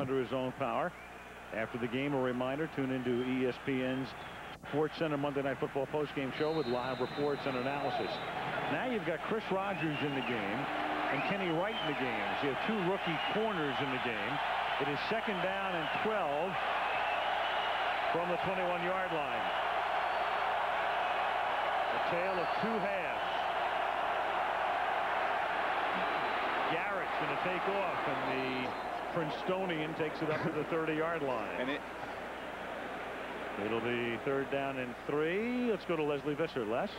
under his own power. After the game, a reminder, tune into ESPN's Sports Center Monday Night Football postgame show with live reports and analysis. Now you've got Chris Rogers in the game and Kenny Wright in the game. So you have two rookie corners in the game. It is 2nd down and 12 from the 21-yard line. A tale of two halves. Garrett's going to take off, and the Princetonian takes it up to the 30-yard line. And it'll be 3rd down and 3. Let's go to Leslie Visser. Les?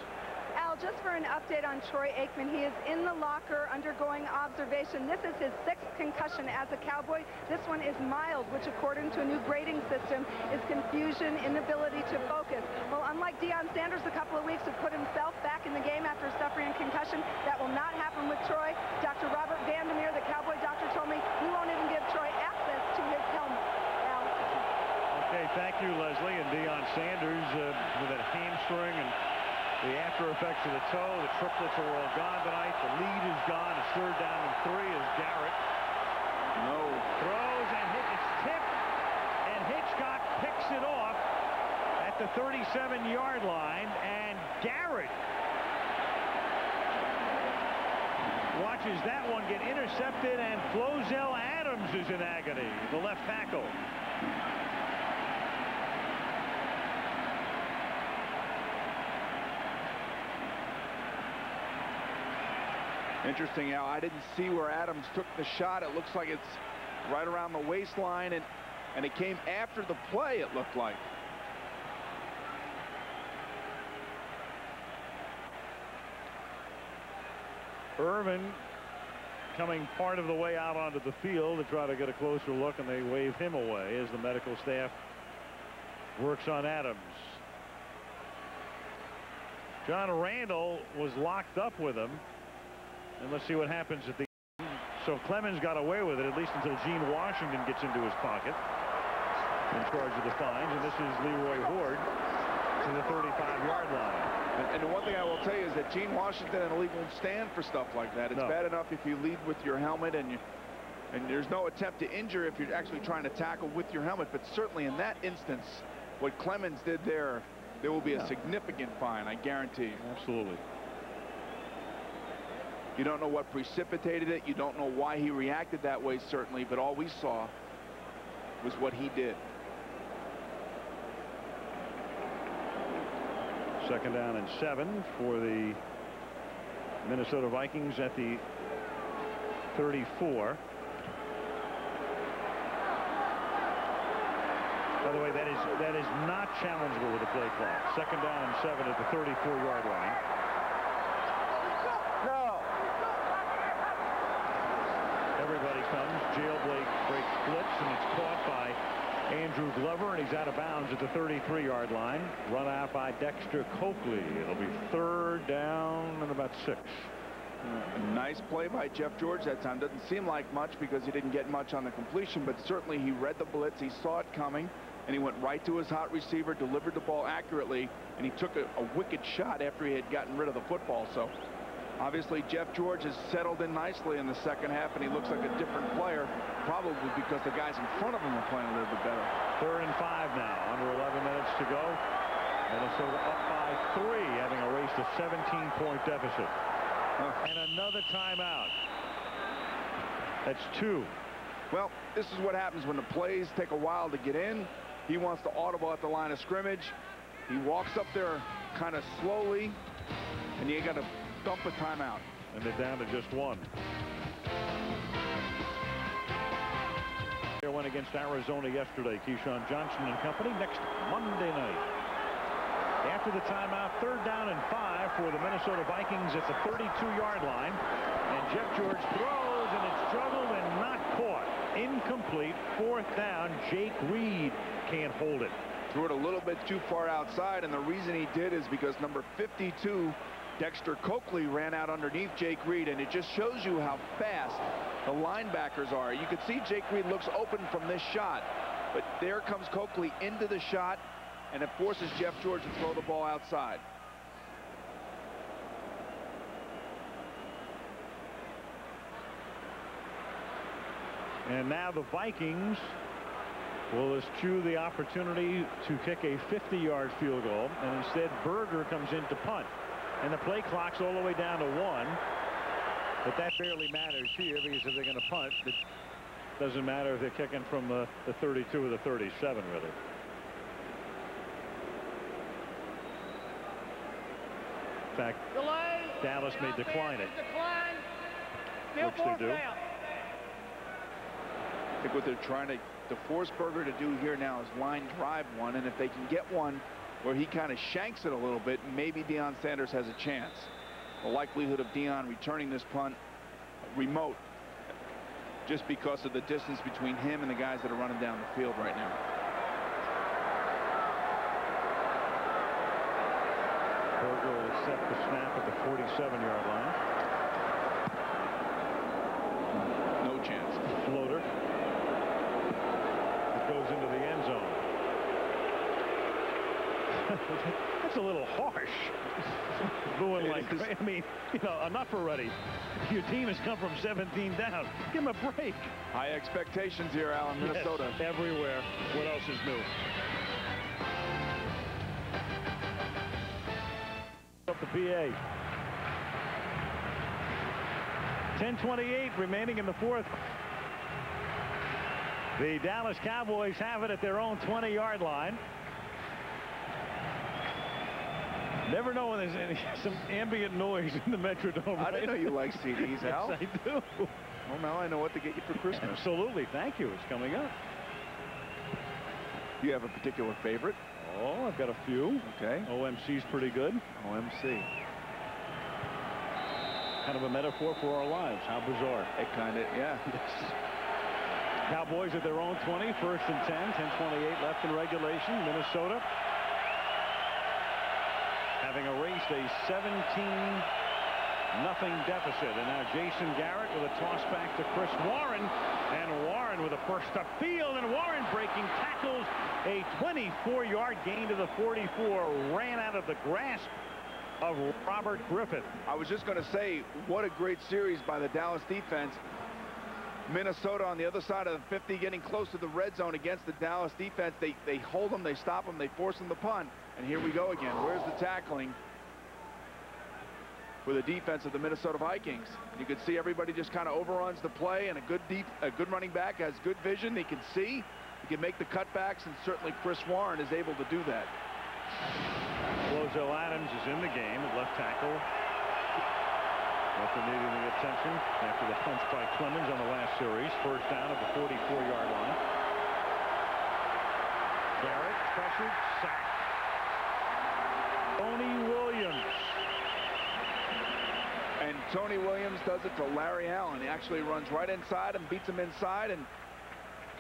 Al, just for an update on Troy Aikman, he is in the locker undergoing observation. This is his 6th concussion as a Cowboy. This one is mild, which according to a new grading system is confusion, inability to focus. Well, unlike Deion Sanders a couple of weeks who put himself back in the game after suffering a concussion, that will not happen with Troy. Dr. Robert Vandermeer, the Cowboy doctor, told me we won't even give Troy access to his helmet. Al? Okay, thank you, Leslie. And Deion Sanders with that hamstring and the after effects of the toe. The triplets are all gone tonight. The lead is gone. It's 3rd down and 3 as Garrett throws and it's tipped, and Hitchcock picks it off at the 37-yard line, and Garrett watches that one get intercepted, and Flozell Adams is in agony, the left tackle. Interesting, Al. I didn't see where Adams took the shot. It looks like it's right around the waistline, and it came after the play, it looked like. Irvin coming part of the way out onto the field to try to get a closer look, and they wave him away as the medical staff works on Adams. John Randle was locked up with him. And let's see what happens at the end. So Clemens got away with it, at least until Gene Washington gets into his pocket in charge of the fines. And this is Leroy Horde to the 35-yard line. And the one thing I will tell you is that Gene Washington and the league won't stand for stuff like that. It's bad enough if you lead with your helmet and there's no attempt to injure if you're actually trying to tackle with your helmet. But certainly in that instance, what Clemens did there will be a significant fine, I guarantee you. Absolutely. You don't know what precipitated it. You don't know why he reacted that way, certainly, but all we saw was what he did. 2nd down and 7 for the Minnesota Vikings at the 34. By the way, that is not challengeable with the play clock. 2nd down and 7 at the 34-yard line. Everybody comes. Jailbreak blitz, and it's caught by Andrew Glover, and he's out of bounds at the 33-yard line. Run out by Dexter Coakley. It'll be 3rd down and about 6. Nice play by Jeff George that time. Doesn't seem like much because he didn't get much on the completion, but certainly he read the blitz. He saw it coming, and he went right to his hot receiver, delivered the ball accurately, and he took a wicked shot after he had gotten rid of the football. So obviously Jeff George has settled in nicely in the 2nd half, and he looks like a different player, probably because the guys in front of him are playing a little bit better. 3rd and 5 now, under 11 minutes to go. Minnesota up by 3, having erased a 17-point deficit. And another timeout. That's 2. Well, this is what happens when the plays take a while to get in. He wants to audible at the line of scrimmage. He walks up there kind of slowly, and you got to dump a timeout. And they're down to just 1. They went against Arizona yesterday. Keyshawn Johnson and company next Monday night. After the timeout, 3rd down and 5 for the Minnesota Vikings at the 32-yard line. And Jeff George throws, and it's juggled and not caught. Incomplete. 4th down. Jake Reed can't hold it. Threw it a little bit too far outside, and the reason he did is because number 52, Dexter Coakley, ran out underneath Jake Reed, and it just shows you how fast the linebackers are. You can see Jake Reed looks open from this shot, but there comes Coakley into the shot, and it forces Jeff George to throw the ball outside. And now the Vikings will eschew the opportunity to kick a 50-yard field goal, and instead Berger comes in to punt. And the play clock's all the way down to 1. But that barely matters here, because if they're going to punt, it doesn't matter if they're kicking from the 32 or the 37, really. In fact, Dallas may decline it. Which they do. I think what they're trying to force Berger to do here now is line drive one, and if they can get one where he kind of shanks it a little bit, maybe Deion Sanders has a chance. The likelihood of Deion returning this punt remote, just because of the distance between him and the guys that are running down the field right now. Berger will accept the snap at the 47-yard line. No chance. Floater. It goes into the end zone. That's a little harsh. Booing like, I mean, you know, enough already. Your team has come from 17 down. Give him a break. High expectations here, Alan. Minnesota. Yes, everywhere. What else is new? Up the PA. 10:28 remaining in the fourth. The Dallas Cowboys have it at their own 20-yard line. Never know when there's some ambient noise in the Metrodome. I didn't know you like CDs, Al. Yes, I do. Well, now I know what to get you for Christmas. Absolutely. Thank you. It's coming up. Do you have a particular favorite? Oh, I've got a few. Okay. OMC's pretty good. OMC. Kind of a metaphor for our lives. How bizarre. It kind of, yeah. Cowboys at their own 20, 1st and 10, 10:28 left in regulation. Minnesota having erased a 17-0 deficit. And now Jason Garrett with a toss back to Chris Warren. And Warren with a first up field. And Warren breaking tackles. A 24-yard gain to the 44. Ran out of the grasp of Robert Griffin. I was just going to say, what a great series by the Dallas defense. Minnesota on the other side of the 50, getting close to the red zone against the Dallas defense. They hold them, they stop them, they force them to punt. And here we go again. Where's the tackling for the defense of the Minnesota Vikings? You can see everybody just kind of overruns the play, and a good running back has good vision. He can see, he can make the cutbacks, and certainly Chris Warren is able to do that. Flozo Adams is in the game at left tackle. After needing the attention after the punch by Clemens on the last series. First down at the 44-yard line. Garrett pressured, sacked. Tony Williams. And Tony Williams does it to Larry Allen. He actually runs right inside and beats him inside. And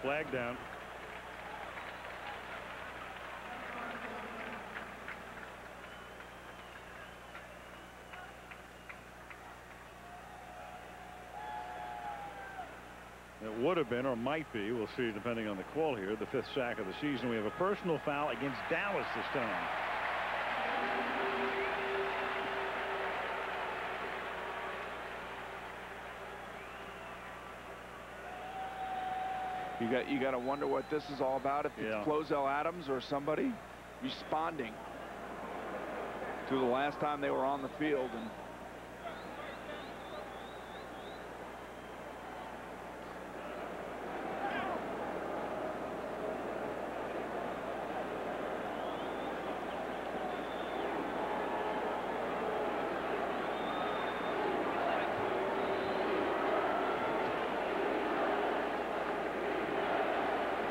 flag down. It would have been, or might be, we'll see depending on the call here, the 5th sack of the season. We have a personal foul against Dallas this time. you got to wonder what this is all about. If it's Flozo Adams or somebody responding to the last time they were on the field. And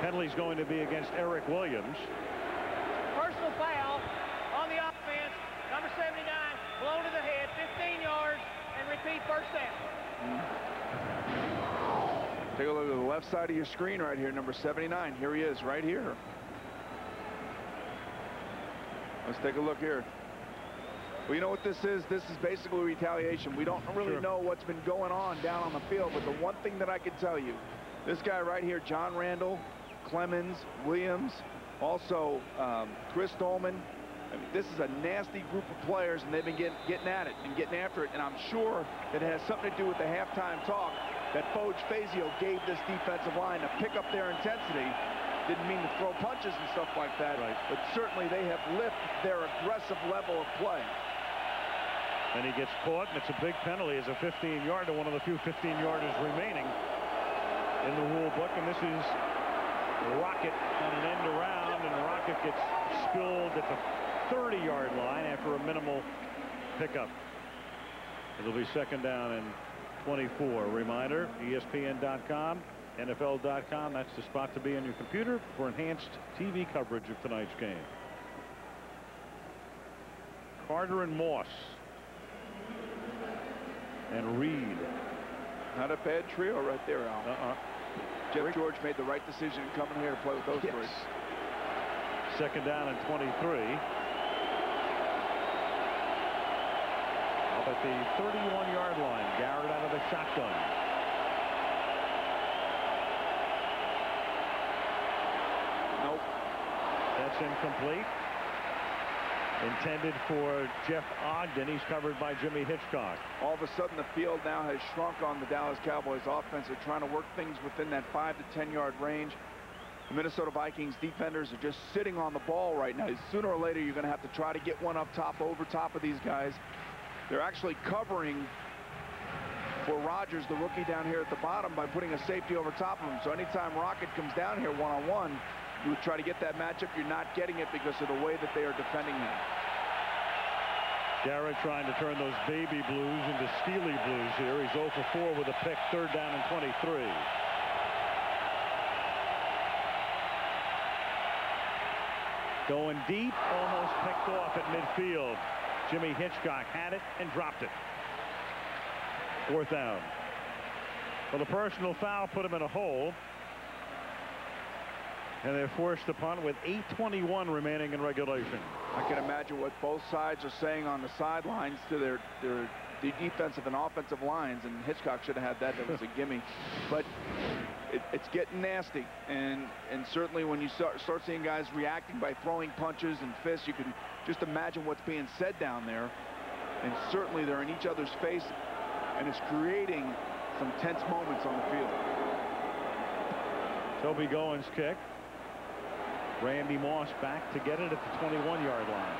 penalty's going to be against Eric Williams. Personal foul on the offense. Number 79 blown to the head, 15 yards, and repeat first down. Take a look at the left side of your screen right here, number 79. Here he is, right here. Let's take a look here. Well, you know what this is? This is basically retaliation. We don't really know what's been going on down on the field, but the one thing that I can tell you, this guy right here, John Randle, Clemens, Williams, also Chris Dolman, I mean, this is a nasty group of players, and they've been getting at it and getting after it. And I'm sure that it has something to do with the halftime talk that Foge Fazio gave this defensive line to pick up their intensity. Didn't mean to throw punches and stuff like that, right, but certainly they have lifted their aggressive level of play. And he gets caught, and it's a big penalty. It's a 15-yarder, one of the few 15-yarders remaining in the rule book. And this is Rocket on an end around, and Rocket gets spilled at the 30-yard line after a minimal pickup. It'll be second down and 24. Reminder, ESPN.com, NFL.com. That's the spot to be on your computer for enhanced TV coverage of tonight's game. Carter and Moss. And Reed. Not a bad trio right there, Al. Jeff George made the right decision coming here to play with those three. Second down and 23. Up at the 31-yard line. Garrett out of the shotgun. Nope. That's incomplete. Intended for Jeff Ogden. He's covered by Jimmy Hitchcock. All of a sudden, the field now has shrunk on the Dallas Cowboys offense. They're trying to work things within that 5 to 10-yard range. The Minnesota Vikings defenders are just sitting on the ball right now. Sooner or later, you're going to have to try to get one up top, over top of these guys. They're actually covering for Rodgers, the rookie down here at the bottom, by putting a safety over top of him. So anytime Rocket comes down here one-on-one, you would try to get that matchup. You're not getting it because of the way that they are defending him. Garrett trying to turn those baby blues into steely blues here. He's 0 for 4 with a pick. Third down and 23. Going deep, almost picked off at midfield. Jimmy Hitchcock had it and dropped it. Fourth down. Well, the personal foul put him in a hole. And they're forced to punt with 8:21 remaining in regulation. I can imagine what both sides are saying on the sidelines to their defensive and offensive lines, and Hitchcock should have had that. That was a gimme. But it's getting nasty, and certainly when you start seeing guys reacting by throwing punches and fists, you can just imagine what's being said down there. And certainly they're in each other's face, and it's creating some tense moments on the field. Toby Goins kick. Randy Moss back to get it at the 21-yard line.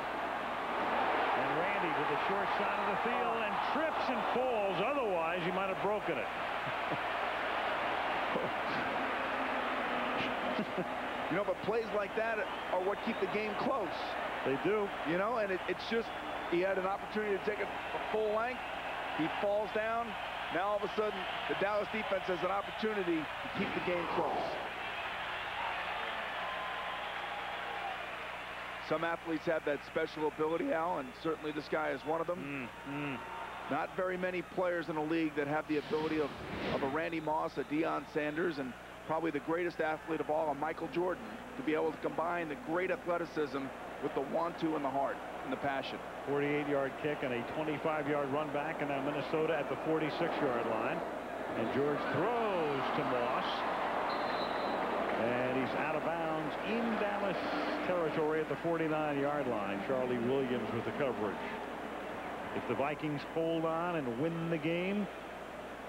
And Randy to the short side of the field and trips and falls. Otherwise, he might have broken it. You know, but plays like that are what keep the game close. They do. You know, and it's just, he had an opportunity to take it a full length. He falls down. Now all of a sudden, the Dallas defense has an opportunity to keep the game close. Some athletes have that special ability, Al, and certainly this guy is one of them. Not very many players in the league that have the ability of a Randy Moss, a Deion Sanders, and probably the greatest athlete of all, a Michael Jordan, to be able to combine the great athleticism with the want-to and the heart and the passion. 48-yard kick and a 25-yard run back, and now Minnesota at the 46-yard line. And George throws to Moss. And he's out of bounds in Dallas territory at the 49-yard line. Charlie Williams with the coverage. If the Vikings hold on and win the game,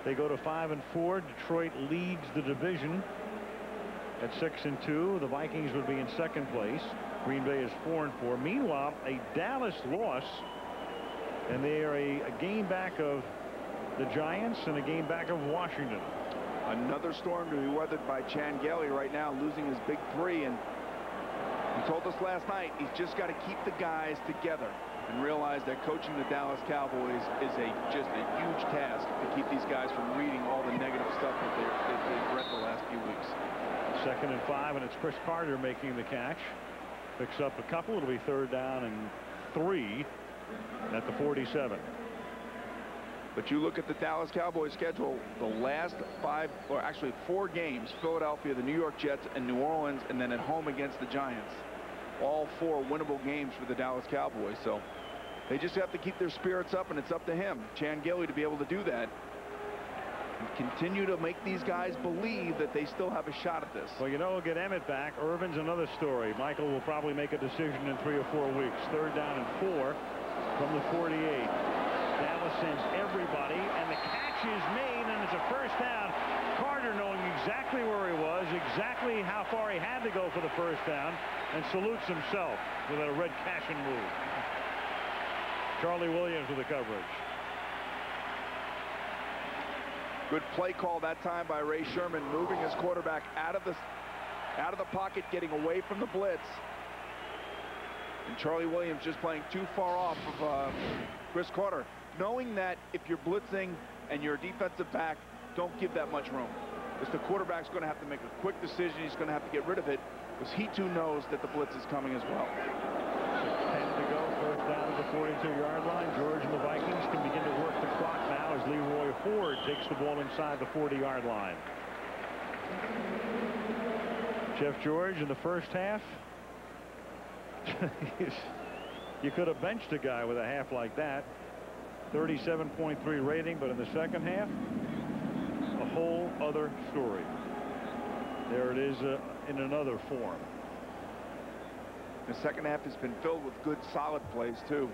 they go to 5-4. Detroit leads the division at 6-2. The Vikings would be in second place. Green Bay is 4-4. Meanwhile, a Dallas loss, and they are a game back of the Giants and a game back of Washington. Another storm to be weathered by Chan Gailey right now, losing his big three. And he told us last night he's just got to keep the guys together and realize that coaching the Dallas Cowboys is just a huge task to keep these guys from reading all the negative stuff that they've read the last few weeks. 2nd and 5, and it's Cris Carter making the catch. Picks up a couple. It'll be 3rd down and 3 at the 47. But you look at the Dallas Cowboys schedule, the last 4 games, Philadelphia, the New York Jets, and New Orleans, and then at home against the Giants. All 4 winnable games for the Dallas Cowboys. So they just have to keep their spirits up, and it's up to him, Chan Gailey, to be able to do that. Continue to make these guys believe that they still have a shot at this. Well, you know, we'll get Emmitt back. Irvin's another story. Michael will probably make a decision in 3 or 4 weeks. 3rd down and 4 from the 48. Dallas sends everybody, and the catch is made, and it's a first down. Carter, knowing exactly where he was, exactly how far he had to go for the first down, and salutes himself with a red cashing move. Charlie Williams with the coverage. Good play call that time by Ray Sherman, moving his quarterback out of the pocket, getting away from the blitz. And Charlie Williams just playing too far off of Cris Carter, knowing that if you're blitzing and you're a defensive back, don't give that much room. Because the quarterback's going to have to make a quick decision. He's going to have to get rid of it because he too knows that the blitz is coming as well. 6:10 to go, first down at the 42-yard line. George and the Vikings can begin to work the clock now as Leroy Ford takes the ball inside the 40-yard line. Jeff George in the first half. You could have benched a guy with a half like that. 37.3 rating, but in the second half, a whole other story. There it is in another form. The second half has been filled with good, solid plays, too.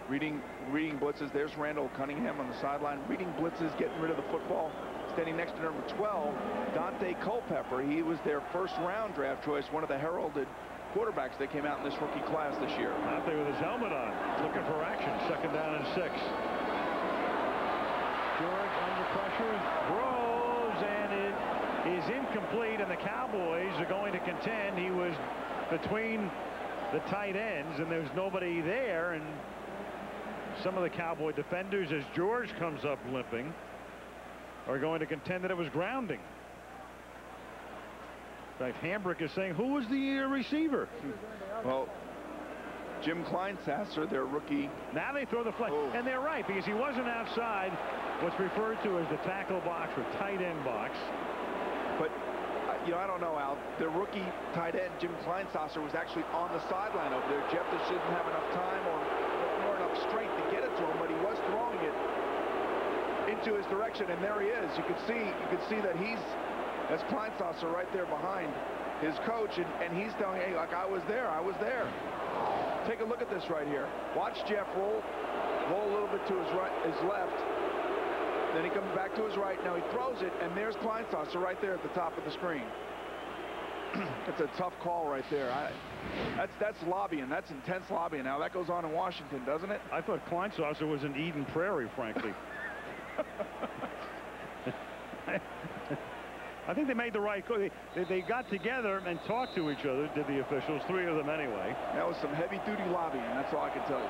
Reading blitzes. There's Randall Cunningham on the sideline. Reading blitzes, getting rid of the football. Standing next to number 12, Daunte Culpepper. He was their first-round draft choice, one of the heralded quarterbacks that came out in this rookie class this year. Out there with his helmet on, looking for action. 2nd down and 6. George under pressure, throws, and it is incomplete, and the Cowboys are going to contend. He was between the tight ends, and there's nobody there, and some of the Cowboy defenders, as George comes up limping, are going to contend that it was grounding. In fact, Hambrick is saying, who was the receiver? Well, Jim Kleinsasser, their rookie. Now they throw the flag. Oh. And they're right, because he wasn't outside what's referred to as the tackle box or tight end box. But, you know, I don't know, Al. Their rookie tight end, Jim Kleinsasser, was actually on the sideline over there. Jeff just didn't have enough time or enough strength to get it to him, but he was throwing it into his direction, and there he is. You could see that that's Kleinsasser right there behind his coach, and he's telling, hey, like, I was there. Take a look at this right here. Watch Jeff roll a little bit to his left. Then he comes back to his right. Now he throws it, and there's Kleinsasser right there at the top of the screen. That's a tough call right there. That's lobbying. That's intense lobbying. Now that goes on in Washington, doesn't it? I thought Kleinsasser was in Eden Prairie, frankly. I think they made the right call. They got together and talked to each other, did the officials, 3 of them anyway. That was some heavy-duty lobbying. That's all I can tell you.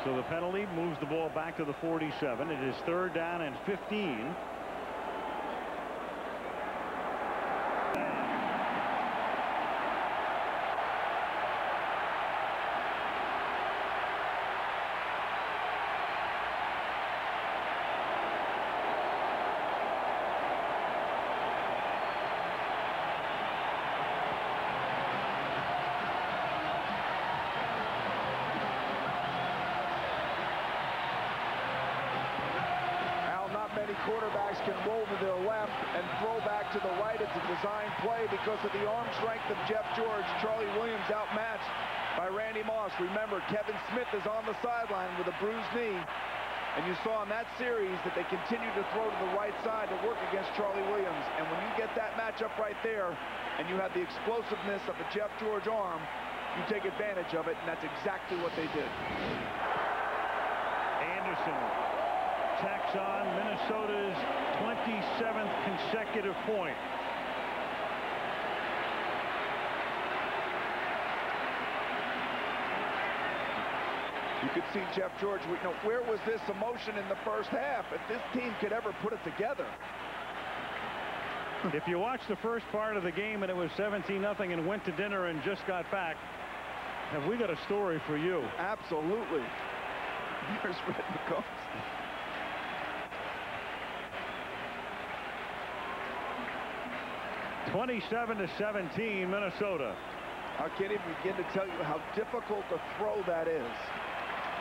So the penalty moves the ball back to the 47. It is 3rd down and 15. Quarterbacks can roll to their left and throw back to the right. It's a design play because of the arm strength of Jeff George. Charlie Williams outmatched by Randy Moss. Remember, Kevin Smith is on the sideline with a bruised knee. And you saw in that series that they continue to throw to the right side to work against Charlie Williams. And when you get that matchup right there and you have the explosiveness of the Jeff George arm, you take advantage of it, and that's exactly what they did. Anderson tacks on Minnesota's 27th consecutive point. You could see Jeff George. Where was this emotion in the first half? If this team could ever put it together. If you watched the first part of the game and it was 17-0 and went to dinner and just got back, have we got a story for you? Absolutely. Here's Red McCombs. 27-17, Minnesota. I can't even begin to tell you how difficult a throw that is.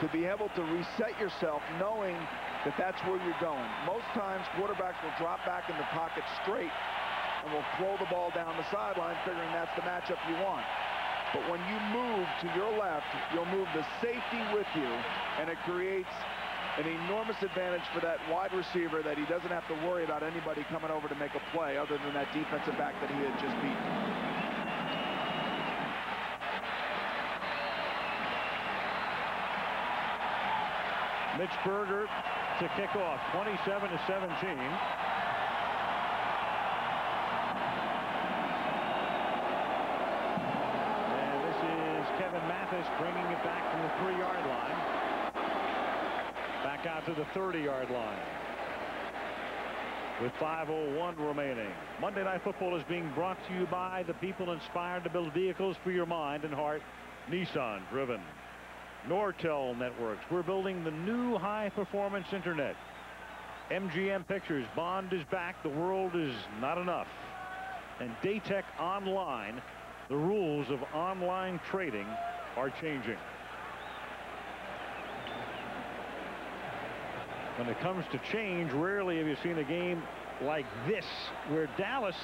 to be able to reset yourself knowing that that's where you're going. Most times quarterbacks will drop back in the pocket straight and will throw the ball down the sideline figuring that's the matchup you want. But when you move to your left, you'll move the safety with you, and it creates an enormous advantage for that wide receiver that he doesn't have to worry about anybody coming over to make a play other than that defensive back that he had just beaten. Mitch Berger to kick off, 27-17. And this is Kevin Mathis bringing it back from the 3-yard line. Back out to the 30-yard line. With 5:01 remaining. Monday Night Football is being brought to you by the people inspired to build vehicles for your mind and heart. Nissan driven. Nortel Networks. We're building the new high-performance internet. MGM Pictures. Bond is back. The world is not enough. And Daytech Online. The rules of online trading are changing. When it comes to change, rarely have you seen a game like this, where Dallas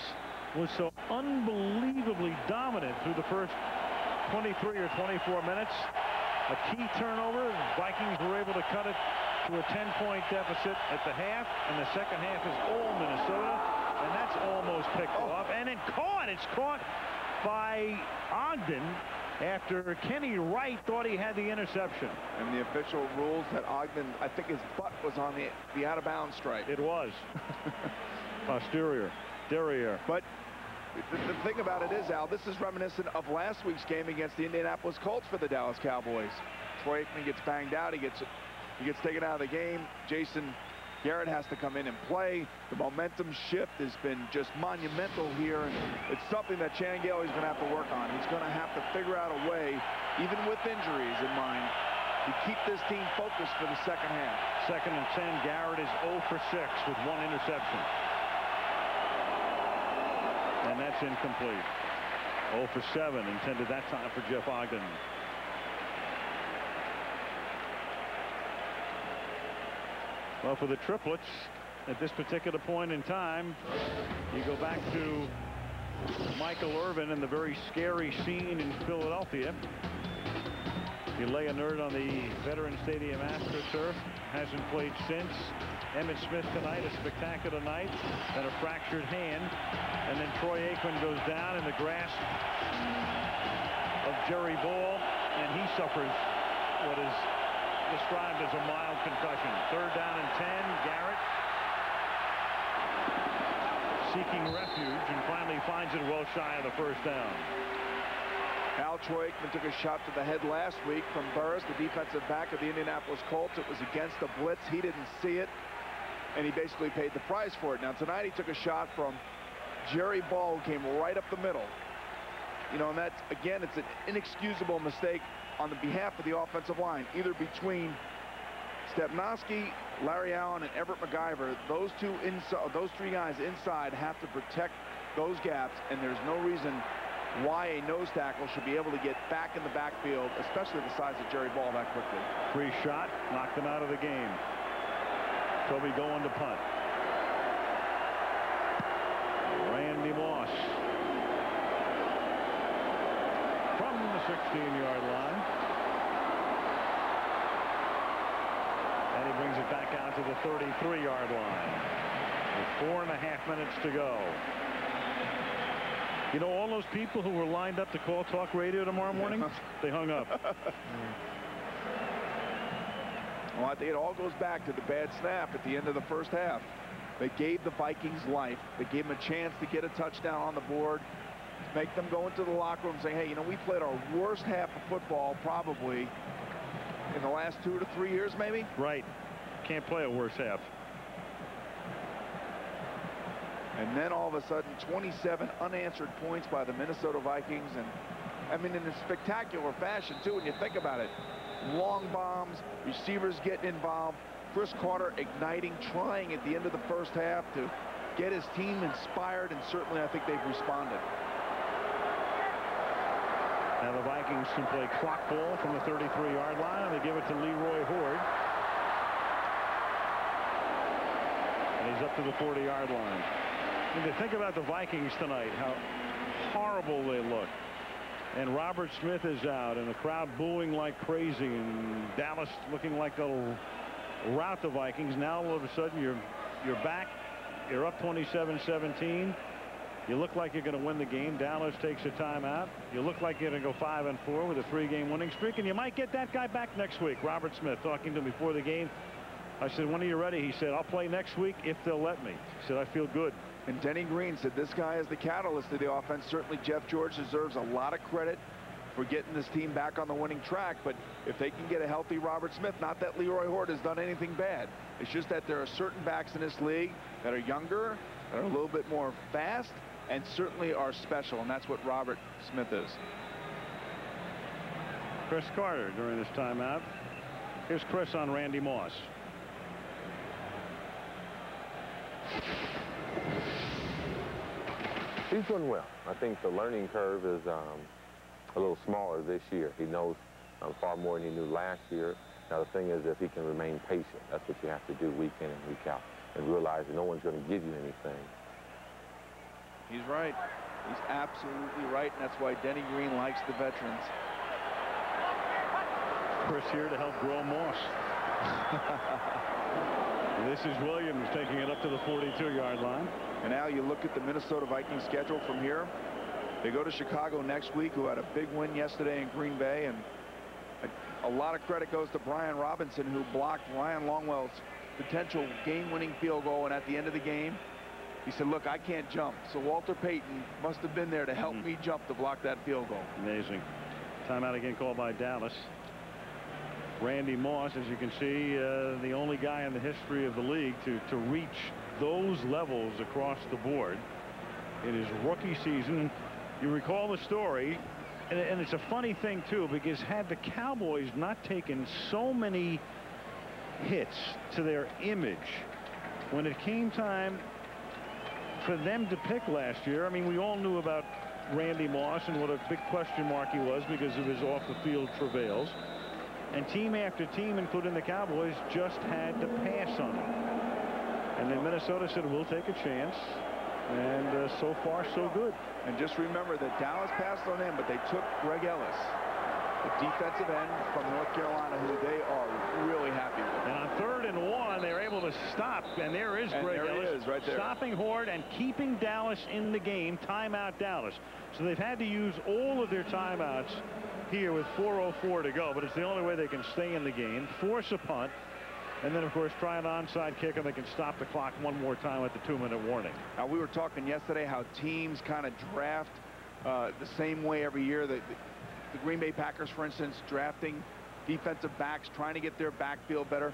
was so unbelievably dominant through the first 23 or 24 minutes. A key turnover. Vikings were able to cut it to a 10-point deficit at the half, and the second half is all Minnesota, and that's almost picked off, and then caught. It's caught by Ogden after Kenny Wright thought he had the interception. And the official rules that Ogden, I think his butt was on the out-of-bounds stripe. It was. Posterior. Derriere. But the thing about it is, Al, this is reminiscent of last week's game against the Indianapolis Colts for the Dallas Cowboys. Troy Aikman gets banged out. He gets taken out of the game. Jason Garrett has to come in and play. The momentum shift has been just monumental here, and it's something that Chan Gailey's going to have to work on. He's going to have to figure out a way, even with injuries in mind, to keep this team focused for the second half. 2nd and 10. Garrett is 0 for 6 with 1 interception. And that's incomplete. 0 for 7 intended that time for Jeff Ogden. Well, for the triplets, at this particular point in time, you go back to Michael Irvin and the very scary scene in Philadelphia. You lay a nerd on the Veterans Stadium AstroTurf. Hasn't played since. Emmitt Smith tonight, a spectacular night, and a fractured hand. And then Troy Aikman goes down in the grasp of Jerry Ball, and he suffers what is described as a mild concussion. 3rd down and 10. Garrett seeking refuge and finally finds it well shy of the 1st down. Al, Troy Aikman took a shot to the head last week from Burris, the defensive back of the Indianapolis Colts. It was against the blitz. He didn't see it, and he basically paid the price for it. Now tonight he took a shot from Jerry Ball, who came right up the middle. You know, and that's, again, it's an inexcusable mistake on the behalf of the offensive line, either between Stepnoski, Larry Allen, and Everett McIver. Those three guys inside have to protect those gaps, and there's no reason why a nose tackle should be able to get back in the backfield, especially the size of Jerry Ball, that quickly. Free shot, knocked him out of the game. Toby going to punt. Randy Moss from the 16-yard line. And he brings it back out to the 33-yard line with 4.5 minutes to go. You know, all those people who were lined up to call talk radio tomorrow morning, they hung up. Well, I think it all goes back to the bad snap at the end of the first half. They gave the Vikings life. They gave them a chance to get a touchdown on the board, make them go into the locker room saying, hey, you know, we played our worst half of football probably in the last 2 to 3 years, maybe. Right. Can't play a worse half. And then all of a sudden, 27 unanswered points by the Minnesota Vikings. And I mean, in a spectacular fashion, too, when you think about it. Long bombs, receivers getting involved, Cris Carter igniting, trying at the end of the first half to get his team inspired, and certainly I think they've responded. Now the Vikings can play clock ball from the 33-yard line, and they give it to Leroy Horde. And he's up to the 40-yard line. And to think about the Vikings tonight, how horrible they look. And Robert Smith is out, and the crowd booing like crazy, and Dallas looking like they'll rout the Vikings. Now all of a sudden you're back. You're up 27-17. You look like you're going to win the game. Dallas takes a timeout. You look like you're going to go 5-4 with a 3-game winning streak, and you might get that guy back next week. Robert Smith talking to me before the game. I said, when are you ready? He said, I'll play next week if they'll let me. He said, I feel good. And Denny Green said this guy is the catalyst of the offense. Certainly Jeff George deserves a lot of credit for getting this team back on the winning track. But if they can get a healthy Robert Smith, not that Leroy Horde has done anything bad. It's just that there are certain backs in this league that are younger, that are a little bit more fast, and certainly are special, and that's what Robert Smith is. Cris Carter during this timeout. Here's Cris on Randy Moss. He's doing well. I think the learning curve is a little smaller this year. He knows far more than he knew last year. Now the thing is, if he can remain patient, that's what you have to do week in and week out, and realize that no one's going to give you anything. He's right. He's absolutely right, and that's why Denny Green likes the veterans. Cris here to help grow Moss. This is Williams taking it up to the 42-yard line. And now you look at the Minnesota Vikings schedule from here. They go to Chicago next week, who had a big win yesterday in Green Bay, and a lot of credit goes to Brian Robinson, who blocked Ryan Longwell's potential game-winning field goal, and at the end of the game, he said, look, I can't jump. So Walter Payton must have been there to help me jump to block that field goal. Amazing. Timeout again called by Dallas. Randy Moss, as you can see, the only guy in the history of the league to reach those levels across the board in his rookie season. You recall the story, and it's a funny thing, too, because had the Cowboys not taken so many hits to their image when it came time for them to pick last year. I mean, we all knew about Randy Moss and what a big question mark he was because of his off-the-field travails. And team after team, including the Cowboys, just had to pass on him. And then Minnesota said, we'll take a chance. And so far, so good. And just remember that Dallas passed on him, but they took Greg Ellis, the defensive end from North Carolina, who they are really happy with. And on 3rd and 1, they're able to stop. And there is Greg Ellis, he is, right there, stopping Horde and keeping Dallas in the game. Timeout Dallas. So they've had to use all of their timeouts here with 4:04 to go, but it's the only way they can stay in the game. Force a punt, and then of course try an onside kick, and they can stop the clock one more time at the 2-minute warning. Now, we were talking yesterday how teams kind of draft the same way every year. The Green Bay Packers, for instance, drafting defensive backs, trying to get their backfield better.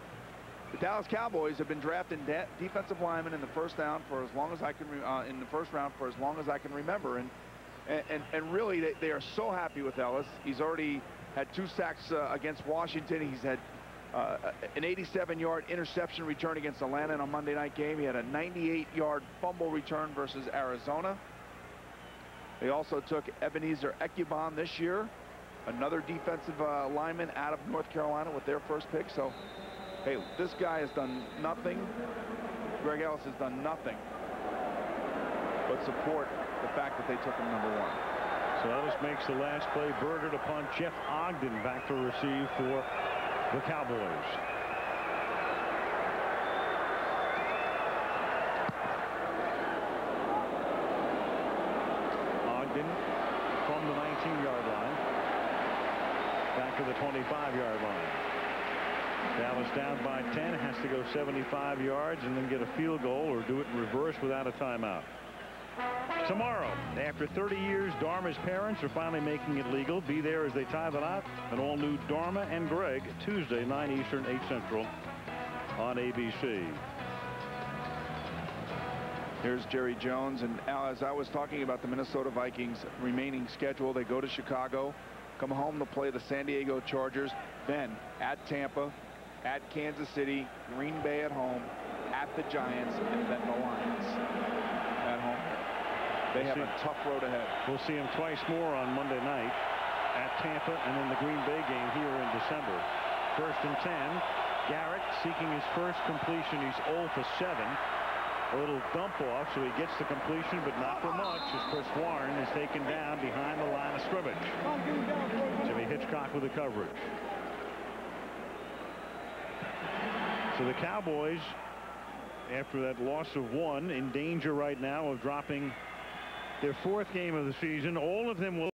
The Dallas Cowboys have been drafting defensive linemen in the first round for as long as I can remember, and really they are so happy with Ellis. He's already had 2 sacks against Washington. He's had an 87-yard interception return against Atlanta in a Monday night game. He had a 98-yard fumble return versus Arizona. They also took Ebenezer Ekubon this year, another defensive lineman out of North Carolina, with their first pick. So, hey, this guy has done nothing. Greg Ellis has done nothing but support the fact that they took him #1. So Ellis makes the last play. Berger to punt. Jeff Ogden back to receive for the Cowboys. Ogden from the 19-yard line back to the 25-yard line. Dallas down by 10, has to go 75 yards and then get a field goal or do it in reverse without a timeout. Tomorrow, after 30 years, Dharma's parents are finally making it legal. Be there as they tie the knot. An all-new Dharma and Greg, Tuesday, 9 Eastern, 8 Central on ABC. Here's Jerry Jones. And Al, as I was talking about the Minnesota Vikings remaining schedule, they go to Chicago, come home to play the San Diego Chargers, then at Tampa, at Kansas City, Green Bay at home, at the Giants, and then the Lions at home. They have a tough road ahead. We'll see him twice more on Monday night at Tampa and then the Green Bay game here in December. 1st and 10. Garrett seeking his first completion. He's 0 for 7. A little dump off, so he gets the completion, but not for much, as Chris Warren is taken down behind the line of scrimmage. Jimmy Hitchcock with the coverage. So the Cowboys, after that loss of 1, in danger right now of dropping their 4th game of the season. All of them will